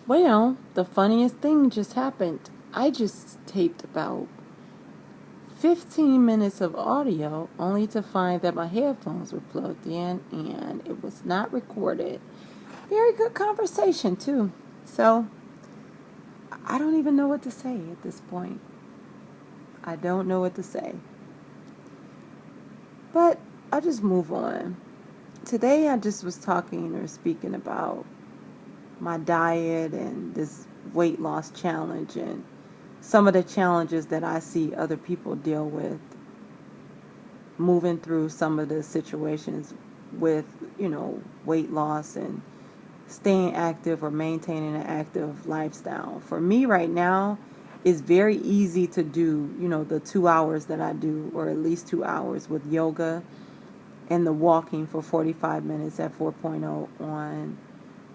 Well, the funniest thing just happened. I just taped about 15 minutes of audio only to find that my headphones were plugged in and it was not recorded. Very good conversation, too. So, I don't even know what to say at this point. I don't know what to say. But I'll just move on. Today, I just was talking or speaking about my diet and this weight loss challenge and some of the challenges that I see other people deal with moving through some of the situations with, weight loss and staying active or maintaining an active lifestyle. For me right now, it's very easy to do, the 2 hours that I do, or at least 2 hours with yoga and the walking for 45 minutes at 4.0 on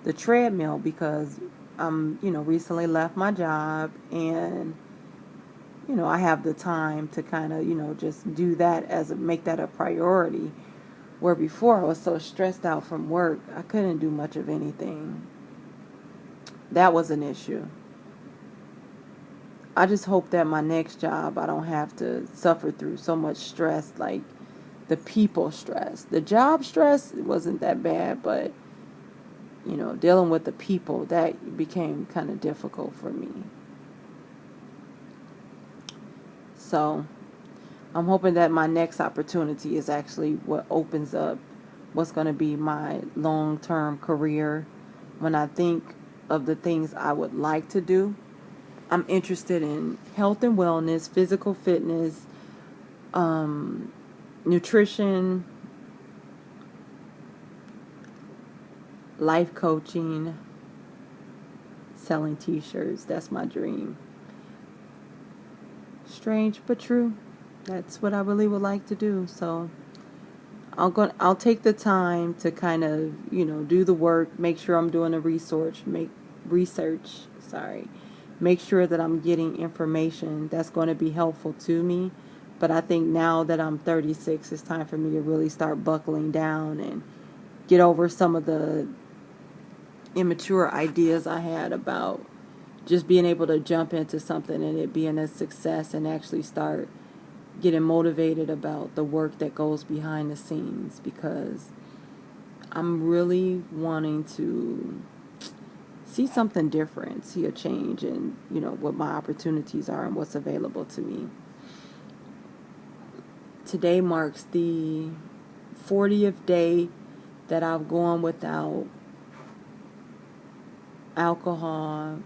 the treadmill because I'm, recently left my job and I have the time to kind of, just do that make that a priority. Where before I was so stressed out from work, I couldn't do much of anything. That was an issue. I just hope that my next job I don't have to suffer through so much stress, like the people stress. The job stress wasn't that bad, but dealing with the people, that became kind of difficult for me. So I'm hoping that my next opportunity is actually what opens up what's going to be my long-term career. When I think of the things I would like to do, I'm interested in health and wellness, physical fitness, nutrition, life coaching, selling t-shirts. That's my dream. Strange but true. That's what I really would like to do. So I'll take the time to kind of, do the work, make sure I'm doing the research, sorry. Make sure that I'm getting information that's going to be helpful to me. But I think now that I'm 36, it's time for me to really start buckling down and get over some of the immature ideas I had about just being able to jump into something and it being a success and actually start getting motivated about the work that goes behind the scenes, because I'm really wanting to see something different, see a change in, what my opportunities are and what's available to me. Today marks the 40th day that I've gone without alcohol,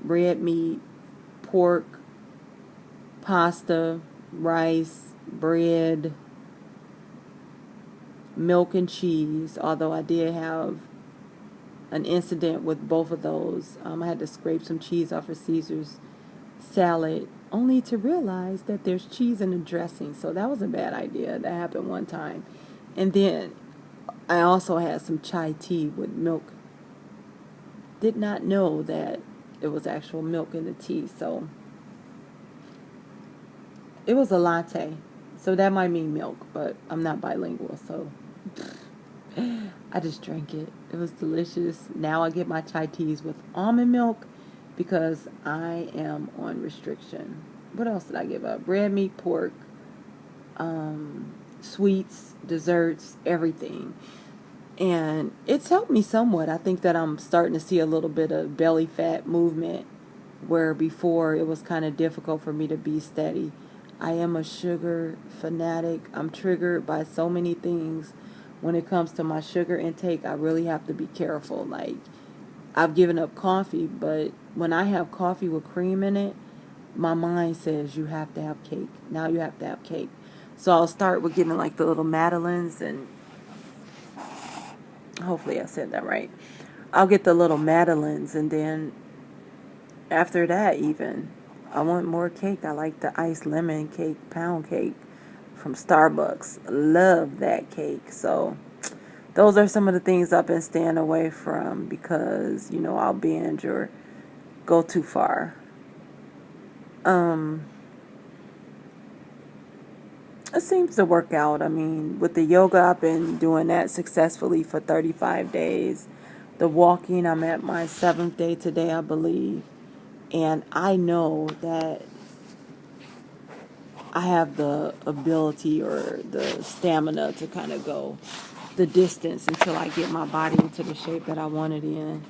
red meat, pork, pasta, rice, bread, milk and cheese, although I did have an incident with both of those. I had to scrape some cheese off of Caesar's salad, only to realize that there's cheese in the dressing. So that was a bad idea. That happened one time. And then I also had some chai tea with milk. Did not know that it was actual milk in the tea. So it was a latte. So that might mean milk, but I'm not bilingual, so I just drank it. It was delicious. Now I get my chai teas with almond milk because I am on restriction. What else did I give up? Red meat, pork, sweets, desserts, everything. And it's helped me somewhat. I think that I'm starting to see a little bit of belly fat movement where before it was kind of difficult for me to be steady. I am a sugar fanatic. I'm triggered by so many things. When it comes to my sugar intake, I really have to be careful. Like, I've given up coffee, but when I have coffee with cream in it, my mind says you have to have cake. Now you have to have cake. So I'll start with getting like the little Madeleines, and hopefully I said that right. I'll get the little Madeleines, and then after that, even, I want more cake. I like the iced lemon cake, pound cake from Starbucks. Love that cake. So those are some of the things I've been staying away from because, I'll binge or go too far. It seems to work out. I mean, with the yoga, I've been doing that successfully for 35 days. the walking. I'm at my 7th day today, I believe. And I know that I have the ability or the stamina to kind of go the distance until I get my body into the shape that I want it in,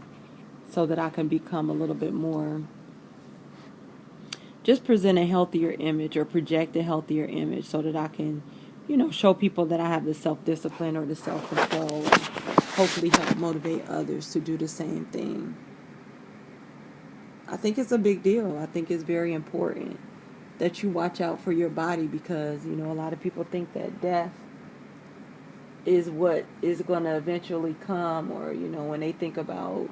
so that I can become a little bit more, just present a healthier image or project a healthier image, so that I can, show people that I have the self-discipline or the self-control, and hopefully help motivate others to do the same thing. I think it's a big deal. I think it's very important that you watch out for your body, because, a lot of people think that death is what is going to eventually come, or, when they think about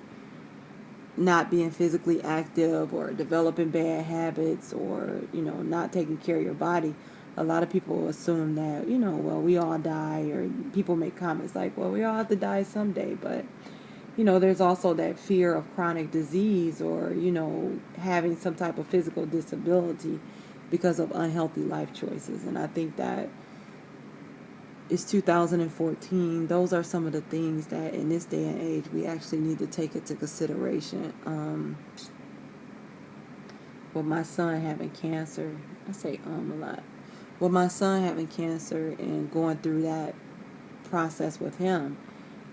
not being physically active or developing bad habits, or, not taking care of your body, a lot of people assume that, well, we all die, or people make comments like, well, we all have to die someday. But, there's also that fear of chronic disease, or, having some type of physical disability because of unhealthy life choices. And I think that it's 2014. Those are some of the things that in this day and age we actually need to take into consideration. With my son having cancer, I say a lot. With my son having cancer and going through that process with him,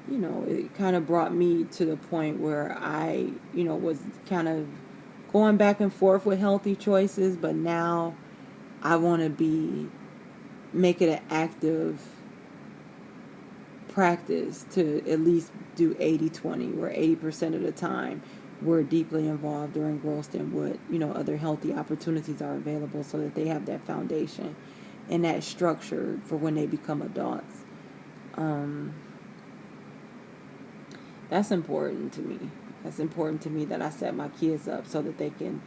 it kind of brought me to the point where I, was kind of going back and forth with healthy choices, but now I want to make it an active practice to at least do 80-20, where 80% of the time we're deeply involved or engrossed in what, other healthy opportunities are available, so that they have that foundation and that structure for when they become adults. That's important to me. That's important to me, that I set my kids up so that they can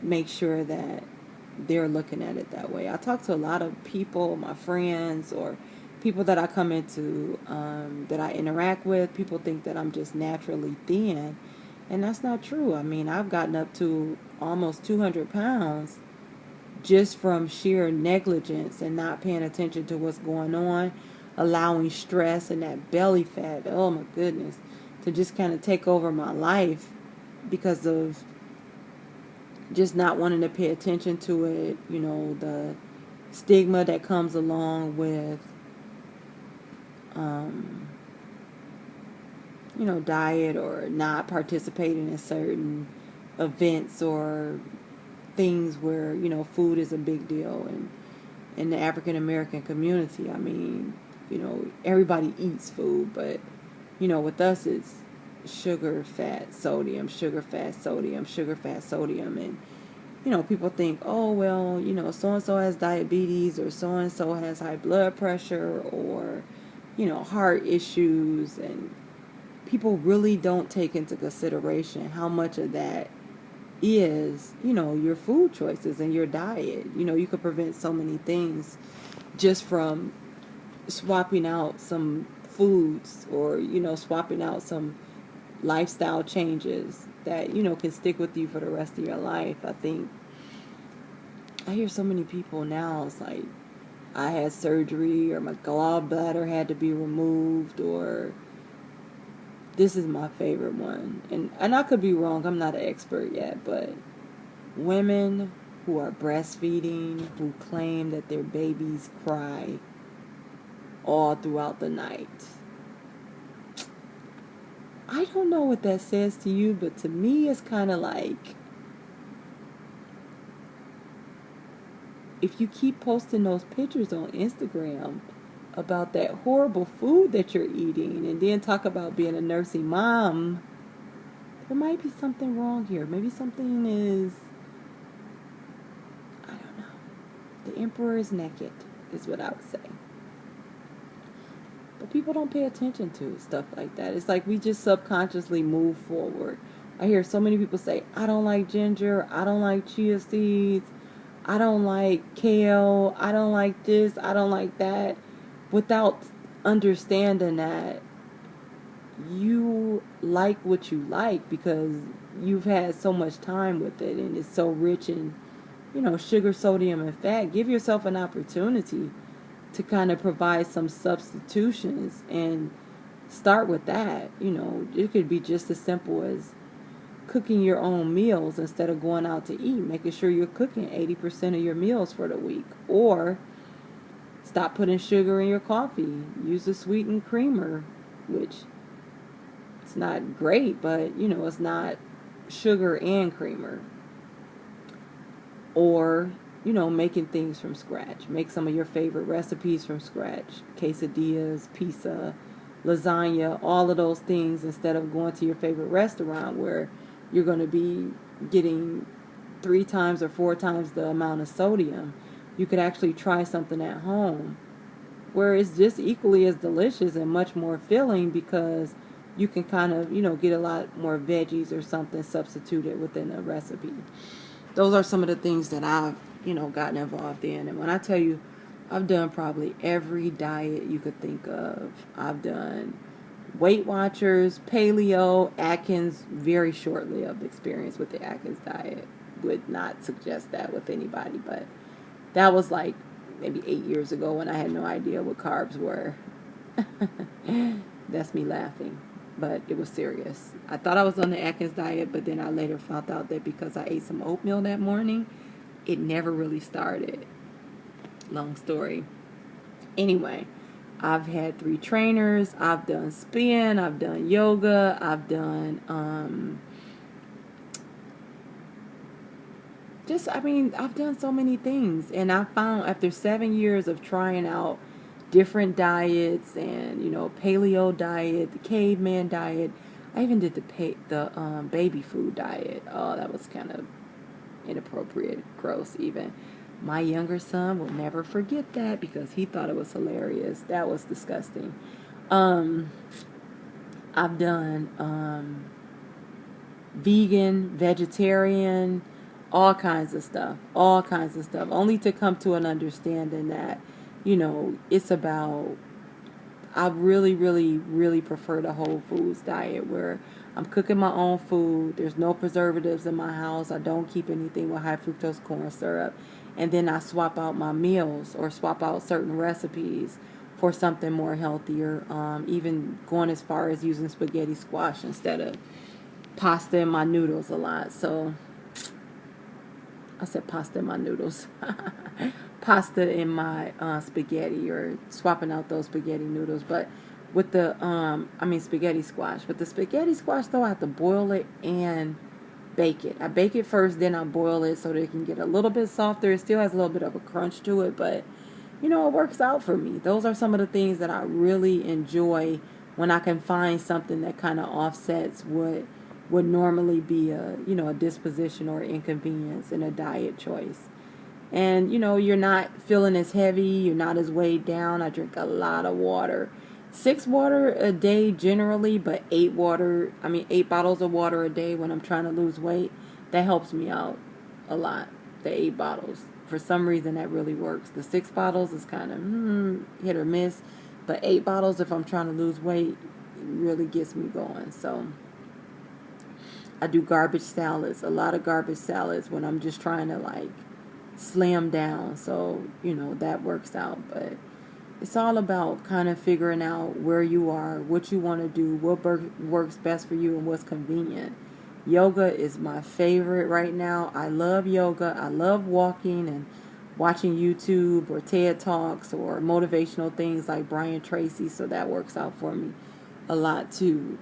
make sure that they're looking at it that way. I talk to a lot of people, my friends, or people that I come into, that I interact with. People think that I'm just naturally thin, and that's not true. I mean, I've gotten up to almost 200 pounds just from sheer negligence and not paying attention to what's going on, allowing stress and that belly fat, oh my goodness, to just kind of take over my life because of just not wanting to pay attention to it. The stigma that comes along with, diet, or not participating in certain events or things where, food is a big deal. And in the African American community, I mean, everybody eats food, but, with us it's sugar, fat, sodium, sugar, fat, sodium, sugar, fat, sodium. And, people think, oh, well, so-and-so has diabetes, or so-and-so has high blood pressure, or, heart issues. And people really don't take into consideration how much of that is, your food choices and your diet. You could prevent so many things just from swapping out some foods, or, swapping out some lifestyle changes that, can stick with you for the rest of your life. I think I hear so many people now, it's like, I had surgery, or my gallbladder had to be removed, or this is my favorite one. And I could be wrong, I'm not an expert yet, but women who are breastfeeding, who claim that their babies cry all throughout the night. I don't know what that says to you, but to me it's kind of like, if you keep posting those pictures on Instagram about that horrible food that you're eating, and then talk about being a nursing mom, there might be something wrong here. Maybe something is, I don't know. The emperor is naked, is what I would say. But people don't pay attention to stuff like that. It's like we just subconsciously move forward. I hear so many people say, I don't like ginger, I don't like chia seeds, I don't like kale, I don't like this, I don't like that, without understanding that you like what you like because you've had so much time with it, and it's so rich in, sugar, sodium, and fat. Give yourself an opportunity to kind of provide some substitutions and start with that. You know, it could be just as simple as cooking your own meals instead of going out to eat, making sure you're cooking 80% of your meals for the week. Or stop putting sugar in your coffee. Use a sweetened creamer, which it's not great, but you know, it's not sugar and creamer. Or, you know, making things from scratch. Make some of your favorite recipes from scratch. Quesadillas, pizza, lasagna, all of those things, instead of going to your favorite restaurant where you're going to be getting 3 times or 4 times the amount of sodium. You could actually try something at home where it's just equally as delicious and much more filling, because you can kind of, you know, get a lot more veggies or something substituted within a recipe. Those are some of the things that I've, you know, gotten involved in. And when I tell you, I've done probably every diet you could think of. I've done Weight Watchers, paleo, Atkins, very shortly of experience with the Atkins diet. Would not suggest that with anybody, but that was like maybe 8 years ago when I had no idea what carbs were. That's me laughing, but it was serious. I thought I was on the Atkins diet, but then I later found out that because I ate some oatmeal that morning, it never really started. Long story. Anyway, I've had 3 trainers. I've done spin. I've done yoga. I've done I've done so many things. And I found after 7 years of trying out different diets and, you know, paleo diet, the caveman diet, I even did the baby food diet. Oh, that was kind of inappropriate, gross even. My younger son will never forget that because he thought it was hilarious. That was disgusting. Um, I've done vegan, vegetarian, all kinds of stuff, only to come to an understanding that, you know, it's about, I really, really, really prefer the whole foods diet where I'm cooking my own food. There's no preservatives in my house. I don't keep anything with high fructose corn syrup. And then I swap out my meals or swap out certain recipes for something more healthier. Even going as far as using spaghetti squash instead of pasta in my noodles a lot. So I said pasta in my noodles. Pasta in my spaghetti, or swapping out those spaghetti noodles. But with the, spaghetti squash. With the spaghetti squash, though, I have to boil it and bake it. I bake it first, then I boil it so that it can get a little bit softer. It still has a little bit of a crunch to it, but, you know, it works out for me. Those are some of the things that I really enjoy when I can find something that kind of offsets what would normally be a, you know, a disposition or inconvenience in a diet choice. And, you know, you're not feeling as heavy, you're not as weighed down. I drink a lot of water. 6 water a day generally, but 8 bottles of water a day when I'm trying to lose weight. That helps me out a lot. The 8 bottles. For some reason that really works. The 6 bottles is kind of hit or miss. But 8 bottles if I'm trying to lose weight really gets me going. So I do garbage salads, a lot of garbage salads when I'm just trying to like slim down. So, you know, that works out. But it's all about kind of figuring out where you are, what you want to do, what works best for you, and what's convenient. Yoga is my favorite right now. I love yoga. I love walking and watching YouTube or TED Talks or motivational things like Brian Tracy. So that works out for me a lot too.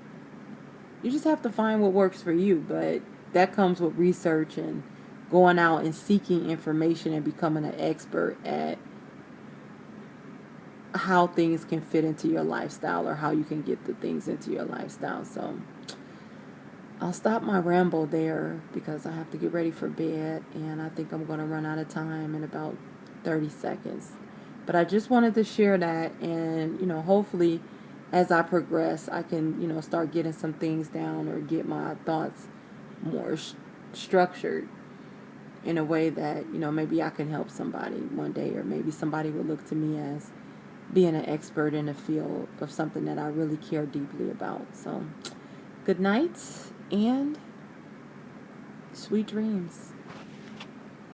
You just have to find what works for you, but that comes with research and going out and seeking information and becoming an expert at how things can fit into your lifestyle or how you can get the things into your lifestyle. So I'll stop my ramble there because I have to get ready for bed, and I think I'm going to run out of time in about 30 seconds. But I just wanted to share that, and, you know, hopefully as I progress, I can, you know, start getting some things down or get my thoughts more structured in a way that, you know, maybe I can help somebody one day, or maybe somebody will look to me as being an expert in a field of something that I really care deeply about. So, good night and sweet dreams.